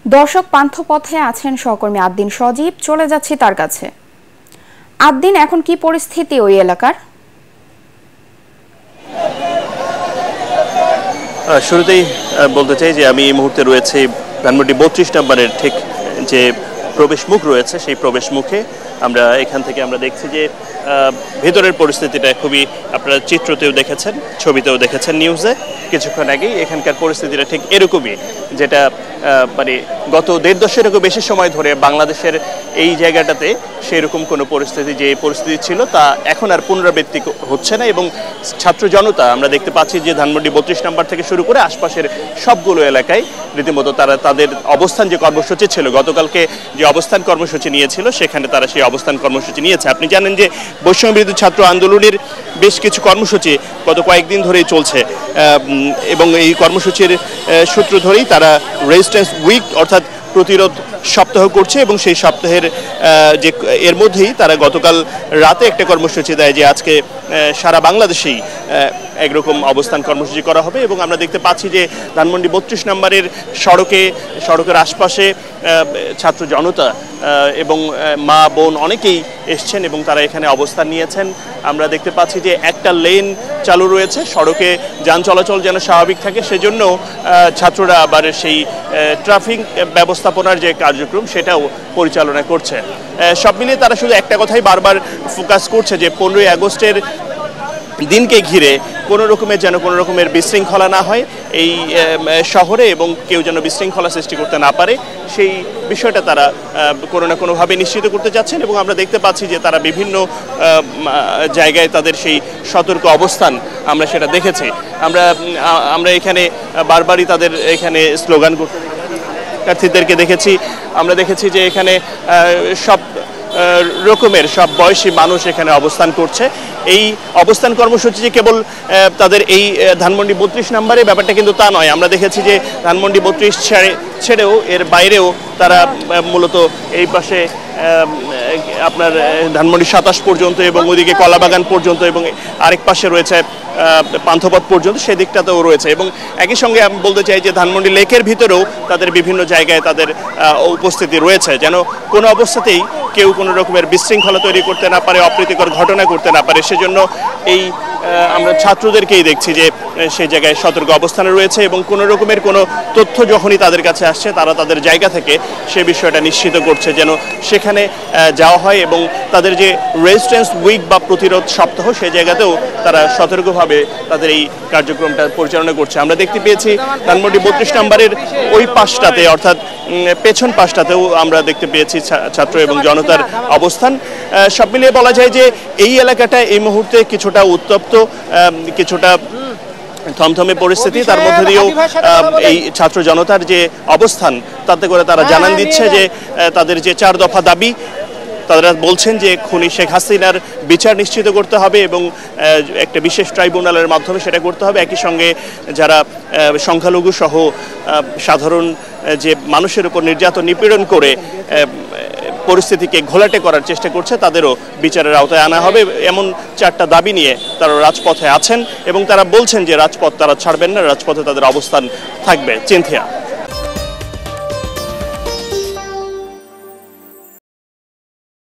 দর্শক পান্থপথে আছেন সহকর্মী আদ্দিন সজীব, চলে যাচ্ছি তার কাছে। আদ্দিন, এখন কি পরিস্থিতি ওই এলাকার? শুরুতেই বলতে চাই যে আমি এই মুহূর্তে রয়েছে ধানমন্ডি 32 নম্বরের ঠিক যে প্রবেশ মুখ রয়েছে, সেই প্রবেশ মুখে আমরা এখান থেকে আমরা দেখছি যে ভেতরের পরিস্থিতিটা খুবই, আপনারা চিত্রতেও দেখেছেন, ছবিতেও দেখেছেন, নিউজে কিছুক্ষণ আগেই এখানকার পরিস্থিতিটা ঠিক এরকমই, যেটা মানে গত 1.5 দশকেরও বেশি সময় ধরে বাংলাদেশের এই জায়গাটাতে সেরকম কোনো পরিস্থিতি, যে পরিস্থিতি ছিল তা এখন আর পুনরাবৃত্তি হচ্ছে না। এবং ছাত্র জনতা আমরা দেখতে পাচ্ছি যে ধানমন্ডি 32 নম্বর থেকে শুরু করে আশপাশের সবগুলো এলাকায় রীতিমতো তারা তাদের অবস্থান যে কর্মসূচি ছিল, গতকালকে যে অবস্থান কর্মসূচি নিয়েছিল সেখানে তারা সেই অবস্থান কর্মসূচি নিয়েছে। আপনি জানেন যে বৈষম্য বিরোধী ছাত্র আন্দোলনের বেশ কিছু কর্মসূচি গত কয়েকদিন ধরেই চলছে এবং এই কর্মসূচির সূত্র ধরেই তারা রেজিস্ট্যান্স উইক অর্থাৎ প্রতিরোধ সপ্তাহ করছে এবং সেই সপ্তাহের যে এর মধ্যেই তারা গতকাল রাতে একটা কর্মসূচি দেয় যে আজকে সারা বাংলাদেশেই একরকম অবস্থান কর্মসূচি করা হবে। এবং আমরা দেখতে পাচ্ছি যে ধানমন্ডি 32 নম্বরের সড়কের আশপাশে ছাত্র জনতা এবং মা বোন অনেকেই এসছেন এবং তারা এখানে অবস্থান নিয়েছেন। আমরা দেখতে পাচ্ছি যে একটা লেন চালু রয়েছে, সড়কে যান চলাচল যেন স্বাভাবিক থাকে সেজন্য ছাত্ররা আবার সেই ট্রাফিক ব্যবস্থাপনার যে কার্যক্রম সেটাও পরিচালনা করছে। সব মিলিয়ে তারা শুধু একটা কথাই বারবার ফোকাস করছে যে 15ই আগস্টের দিনকে ঘিরে কোনো রকমের বিশৃঙ্খলা না হয় এই শহরে এবং কেউ যেন বিশৃঙ্খলা সৃষ্টি করতে না পারে, সেই বিষয়টা তারা কোনো না কোনোভাবে নিশ্চিত করতে চাচ্ছেন। এবং আমরা দেখতে পাচ্ছি যে তারা বিভিন্ন জায়গায় তাদের সেই সতর্ক অবস্থান আমরা সেটা দেখেছি। আমরা এখানে বারবারই তাদের এখানে স্লোগান করতে শিক্ষার্থীদেরকে দেখেছি। আমরা দেখেছি যে এখানে সব রকমের সব বয়সী মানুষ এখানে অবস্থান করছে। এই অবস্থান কর্মসূচি যে কেবল তাদের এই ধানমন্ডি 32 নম্বরে ব্যাপারটা কিন্তু তা নয়। আমরা দেখেছি যে ধানমন্ডি 32 ছেড়েও এর বাইরেও তারা মূলত এই পাশে আপনার ধানমন্ডি 27 পর্যন্ত এবং ওইদিকে কলাবাগান পর্যন্ত এবং আরেক পাশে রয়েছে পান্থপথ পর্যন্ত, সেদিকটাতেও রয়েছে। এবং একই সঙ্গে আমি বলতে চাই যে ধানমন্ডি লেকের ভিতরেও তাদের বিভিন্ন জায়গায় তাদের উপস্থিতি রয়েছে, যেন কোনো অবস্থাতেই কেউ কোনো রকমের বিশৃঙ্খলা তৈরি করতে না পারে, অপ্রীতিকর ঘটনা করতে না পারে। সেজন্য এই আমরা ছাত্রদেরকেই দেখছি যে সেই জায়গায় সতর্ক অবস্থানে রয়েছে এবং কোনো রকমের কোনো তথ্য যখনই তাদের কাছে আসছে তারা তাদের জায়গা থেকে সে বিষয়টা নিশ্চিত করছে যেন সেখানে যাওয়া হয় এবং তাদের যে রেজিস্ট্যান্স উইক বা প্রতিরোধ সপ্তাহ সেই জায়গাতেও তারা সতর্কভাবে তাদের এই কার্যক্রমটা পরিচালনা করছে। আমরা দেখতে পেয়েছি ধানমন্ডি 32 নম্বরের ওই পাশটাতে অর্থাৎ পেছন পাশটাতেও আমরা দেখতে পেয়েছি ছাত্র এবং জনতার অবস্থান। সব মিলিয়ে বলা যায় যে এই এলাকাটা এই মুহূর্তে কিছুটা উত্তপ্ত, কিছুটা থমথমে পরিস্থিতি। তার মধ্যে দিয়েও এই ছাত্র জনতার যে অবস্থান তাতে করে তারা জানান দিচ্ছে যে তাদের যে 4 দফা দাবি, তারা বলছেন যে খুনি শেখ হাসিনার বিচার নিশ্চিত করতে হবে এবং একটা বিশেষ ট্রাইব্যুনালের মাধ্যমে সেটা করতে হবে। একই সঙ্গে যারা সংখ্যালঘু সহ সাধারণ যে মানুষের উপর নির্যাতন নিপীড়ন করে পরিস্থিতিকে ঘোলাটে করার চেষ্টা করছে তাদেরও বিচারের আওতায় আনা হবে, এমন 4টা দাবি নিয়ে তারা রাজপথে আছেন এবং তারা বলছেন যে রাজপথ তারা ছাড়বেন না, রাজপথে তাদের অবস্থান থাকবে। চিন্থিয়া।